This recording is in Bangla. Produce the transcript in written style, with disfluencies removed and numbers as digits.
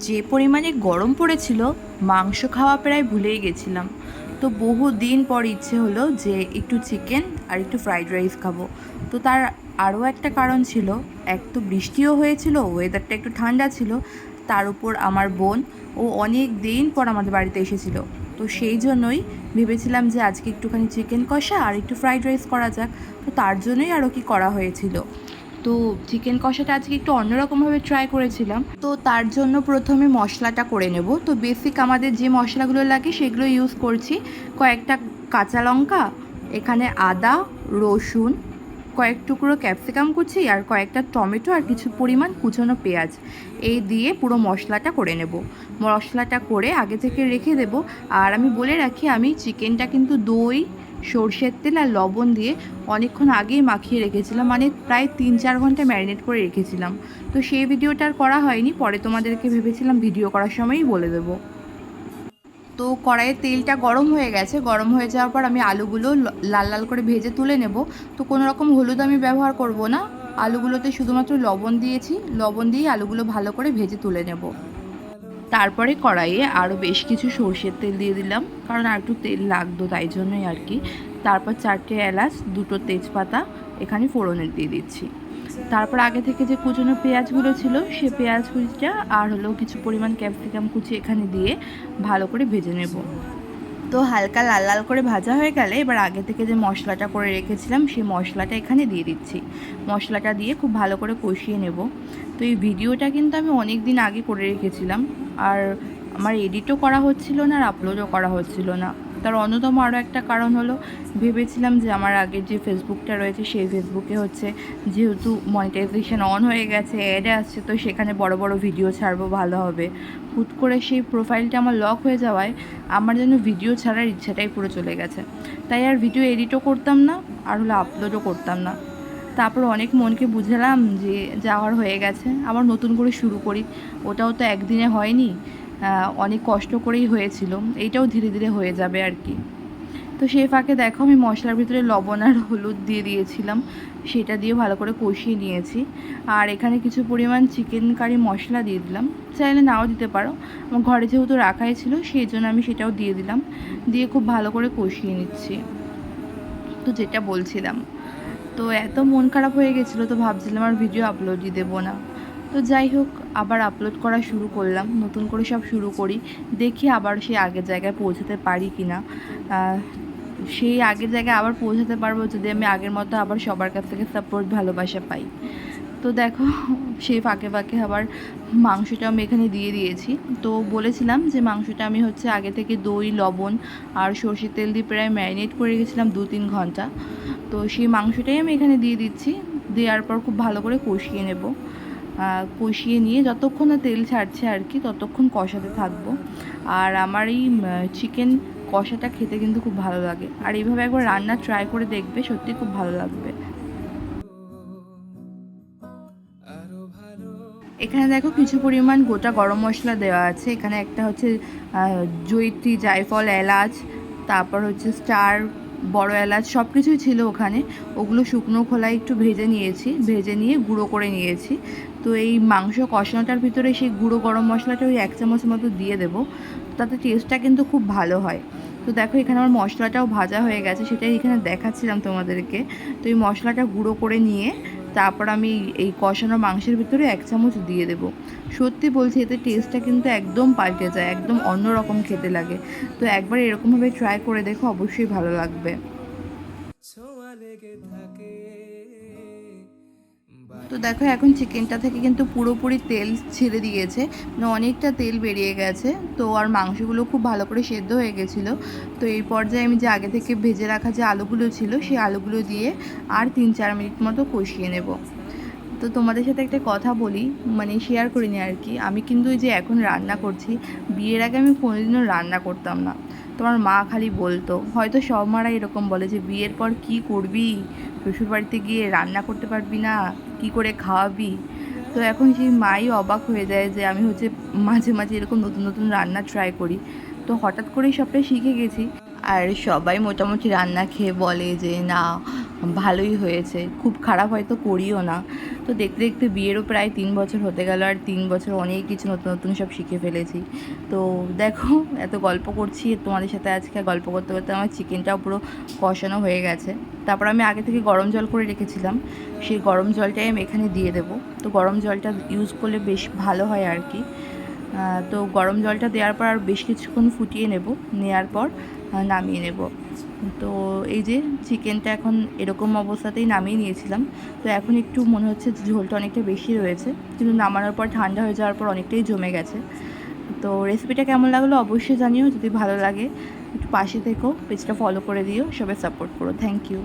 যে পরিমাণে গরম পড়েছিল মাংস খাওয়া প্রায় ভুলেই গেছিলাম। তো বহু দিন পর ইচ্ছে হলো যে একটু চিকেন আর একটু ফ্রাইড রাইস খাবো। তো তার আরও একটা কারণ ছিল, এক তো বৃষ্টিও হয়েছিল, ওয়েদারটা একটু ঠান্ডা ছিল, তার উপর আমার বোন ও অনেক দিন পর আমাদের বাড়িতে এসেছিল। তো সেই জন্যই ভেবেছিলাম যে আজকে একটুখানি চিকেন কষা আর একটু ফ্রাইড রাইস করা যাক। তো তার জন্যই আরও কি করা হয়েছিল। তো চিকেন কষাটা আজকে একটু অন্যরকমভাবে ট্রাই করেছিলাম। তো তার জন্য প্রথমে মশলাটা করে নেব। তো বেসিক আমাদের যে মশলাগুলো লাগে সেগুলো ইউজ করছি। কয়েকটা কাঁচা লঙ্কা, এখানে আদা, রসুন, কয়েক টুকরো ক্যাপসিকাম কুচি আর কয়েকটা টমেটো আর কিছু পরিমাণ কুচনো পেঁয়াজ, এই দিয়ে পুরো মশলাটা করে নেব। মশলাটা করে আগে থেকে রেখে দেব। আর আমি বলে রাখি, আমি চিকেনটা কিন্তু দই, সর্ষের তেল আর লবণ দিয়ে অনেকক্ষণ আগেই মাখিয়ে রেখেছিলাম, মানে প্রায় 3-4 ঘন্টা ম্যারিনেট করে রেখেছিলাম। তো সেই ভিডিওটা আর করা হয়নি, পরে তোমাদেরকে ভেবেছিলাম ভিডিও করার সময়ই বলে দেবো। তো কড়াইয়ের তেলটা গরম হয়ে গেছে। গরম হয়ে যাওয়ার পর আমি আলুগুলো লাল লাল করে ভেজে তুলে নেব। তো কোনো রকম হলুদ আমি ব্যবহার করব না, আলুগুলোতে শুধুমাত্র লবণ দিয়েছি, লবণ দিয়ে আলুগুলো ভালো করে ভেজে তুলে নেব। তারপরে কড়াইয়ে আরও বেশ কিছু সর্ষের তেল দিয়ে দিলাম, কারণ আর একটু তেল লাগতো তাই জন্যই আর কি। তারপর 4টে এলাচ, 2টো তেজপাতা এখানে ফোড়নে দিয়ে দিচ্ছি। তারপর আগে থেকে যে কুচনো পেঁয়াজগুলো ছিল সে পেঁয়াজ কুচিটা আর হলো কিছু পরিমাণ ক্যাপসিকাম কুচি এখানে দিয়ে ভালো করে ভেজে নেব। তো হালকা লাল লাল করে ভাজা হয়ে গেলে এবার আগে থেকে যে মশলাটা করে রেখেছিলাম সেই মশলাটা এখানে দিয়ে দিচ্ছি। মশলাটা দিয়ে খুব ভালো করে কষিয়ে নেব। তো এই ভিডিওটা কিন্তু আমি অনেক দিন আগে করে রেখেছিলাম, আর আমার এডিটও করা হচ্ছিল না আর আপলোডও করা হচ্ছিল না। তার অন্যতম আরও একটা কারণ হলো, ভেবেছিলাম যে আমার আগের যে ফেসবুকটা রয়েছে সেই ফেসবুকে হচ্ছে যেহেতু মনিটাইজেশন অন হয়ে গেছে, অ্যাড আসছে, তো সেখানে বড় বড় ভিডিও ছাড়বো, ভালো হবে। হুট করে সেই প্রোফাইলটা আমার লক হয়ে যাওয়ায় আমার যেন ভিডিও ছাড়ার ইচ্ছাটাই পুরো চলে গেছে। তাই আর ভিডিও এডিটও করতাম না আর হলো আপলোডও করতাম না। তারপর অনেক মনকে বুঝালাম যে যাওয়ার হয়ে গেছে, আবার নতুন করে শুরু করি। ওটাও তো একদিনে হয়নি, অনেক কষ্ট করেই হয়েছিল, এইটাও ধীরে ধীরে হয়ে যাবে আর কি। তো সেই ফাঁকে দেখো আমি মশলার ভিতরে লবণ আর হলুদ দিয়ে দিয়েছিলাম, সেটা দিয়ে ভালো করে কষিয়ে নিয়েছি। আর এখানে কিছু পরিমাণ চিকেন কারি মশলা দিয়ে দিলাম, চাইলে নাও দিতে পারো, আমার ঘরে যেহেতু রাখাই ছিল সেই জন্য আমি সেটাও দিয়ে দিলাম। দিয়ে খুব ভালো করে কষিয়ে নিচ্ছি। তো যেটা বলছিলাম, তো এত মন খারাপ হয়ে গেছিলো, তো ভাবছিলাম আর ভিডিও আপলোডই দেবো না। তো যাই হোক, আবার আপলোড করা শুরু করলাম, নতুন করে সব শুরু করি, দেখি আবার সেই আগের জায়গায় পৌঁছাতে পারি কি না। সেই আগের জায়গায় আবার পৌঁছাতে পারবো যদি আমি আগের মতো আবার সবার কাছ থেকে সাপোর্ট, ভালোবাসা পাই। তো দেখো, সেই ফাঁকে ফাঁকে আবার মাংসটা আমি এখানে দিয়ে দিয়েছি। তো বলেছিলাম যে মাংসটা আমি হচ্ছে আগে থেকে দই, লবণ আর সর্ষের তেল দিয়ে প্রায় ম্যারিনেট করে রেখেছিলাম 2-3 ঘন্টা। তো সেই মাংসটাই আমি এখানে দিয়ে দিচ্ছি। দেওয়ার পর খুব ভালো করে কষিয়ে নেব। কষিয়ে নিয়ে যতক্ষণ না তেল ছাড়ছে আর কি, ততক্ষণ কষাতে থাকবো। আর আমার এই চিকেন কষাটা খেতে কিন্তু খুব ভালো লাগে, আর এইভাবে একবার রান্না ট্রাই করে দেখবে, সত্যি খুব ভালো লাগবে। এখানে দেখো কিছু পরিমাণ গোটা গরম মশলা দেওয়া আছে। এখানে একটা হচ্ছে জয়িত্রী, জায়ফল, এলাচ, তারপর হচ্ছে স্টার, বড় এলাচ, সব কিছুই ছিল ওখানে। ওগুলো শুকনো খোলায় একটু ভেজে নিয়েছি, ভেজে নিয়ে গুঁড়ো করে নিয়েছি। তো এই মাংস কষানোটার ভিতরে সেই গুঁড়ো গরম মশলাটা ওই 1 চামচ মতো দিয়ে দেবো, তাতে টেস্টটা কিন্তু খুব ভালো হয়। তো দেখো এখানে আমার মশলাটাও ভাজা হয়ে গেছে, সেটাই এখানে দেখাচ্ছিলাম তোমাদেরকে। তো এই মশলাটা গুঁড়ো করে নিয়ে তারপর আমি এই কষানো মাংসের ভিতরে 1 চামচ দিয়ে দেবো। সত্যি বলছি, এতে টেস্টটা কিন্তু একদম পাল্টে যায়, একদম অন্যরকম খেতে লাগে। তো একবার এরকমভাবে ট্রাই করে দেখো, অবশ্যই ভালো লাগবে। তো দেখো এখন চিকেনটা থেকে কিন্তু পুরোপুরি তেল ছেড়ে দিয়েছে, মানে অনেকটা তেল বেরিয়ে গেছে। তো আর মাংসগুলো খুব ভালো করে সেদ্ধ হয়ে গেছিলো। তো এই পর্যায়ে আমি যে আগে থেকে ভেজে রাখা যে আলুগুলো ছিল সেই আলুগুলো দিয়ে আর 3-4 মিনিট মতো কষিয়ে নেব। তো তোমাদের সাথে একটা কথা বলি, মানে শেয়ার করিনি আর কি, আমি কিন্তু এই যে এখন রান্না করছি, বিয়ের আগে আমি কোনোদিনও রান্না করতাম না। তোমার মা খালি বলতো, হয়তো সব মারা এরকম বলে যে বিয়ের পর কি করবি, শ্বশুরবাড়িতে গিয়ে রান্না করতে পারবি না, কি করে খাওয়াবি। তো এখন সেই মাই অবাক হয়ে যায় যে আমি হচ্ছে মাঝে মাঝে এরকম নতুন নতুন রান্না ট্রাই করি। তো হঠাৎ করেই সবটাই শিখে গেছি। আর সবাই মোটামুটি রান্না খেয়ে বলে যে না, ভালোই হয়েছে, খুব খারাপ হয়তো করিও না। তো দেখতে দেখতে বিয়েরও প্রায় 3 বছর হতে গেল, আর 3 বছর অনেক কিছু নতুন নতুন সব শিখে ফেলেছি। তো দেখো এত গল্প করছি তোমাদের সাথে, আজকে গল্প করতে করতে আমার চিকেনটাও পুরো কষানো হয়ে গেছে। তারপর আমি আগে থেকে গরম জল করে রেখেছিলাম, সেই গরম জলটাই আমি এখানে দিয়ে দেবো। তো গরম জলটা ইউজ করলে বেশ ভালো হয় আর কি। তো গরম জলটা দেওয়ার পর আর বেশ কিছুক্ষণ ফুটিয়ে নেওয়ার পর নামিয়ে নেব। তো এই যে চিকেনটা এখন এরকম অবস্থাতেই নামিয়ে নিয়েছিলাম। তো এখন একটু মনে হচ্ছে ঝোলটা অনেকটা বেশি রয়েছে, কিন্তু নামানোর পর ঠান্ডা হয়ে যাওয়ার পর অনেকটাই জমে গেছে। তো রেসিপিটা কেমন লাগলো অবশ্যই জানিও, যদি ভালো লাগে একটু পাশে থেকো, পেজটা ফলো করে দিও, সবাই সাপোর্ট করো। Thank you.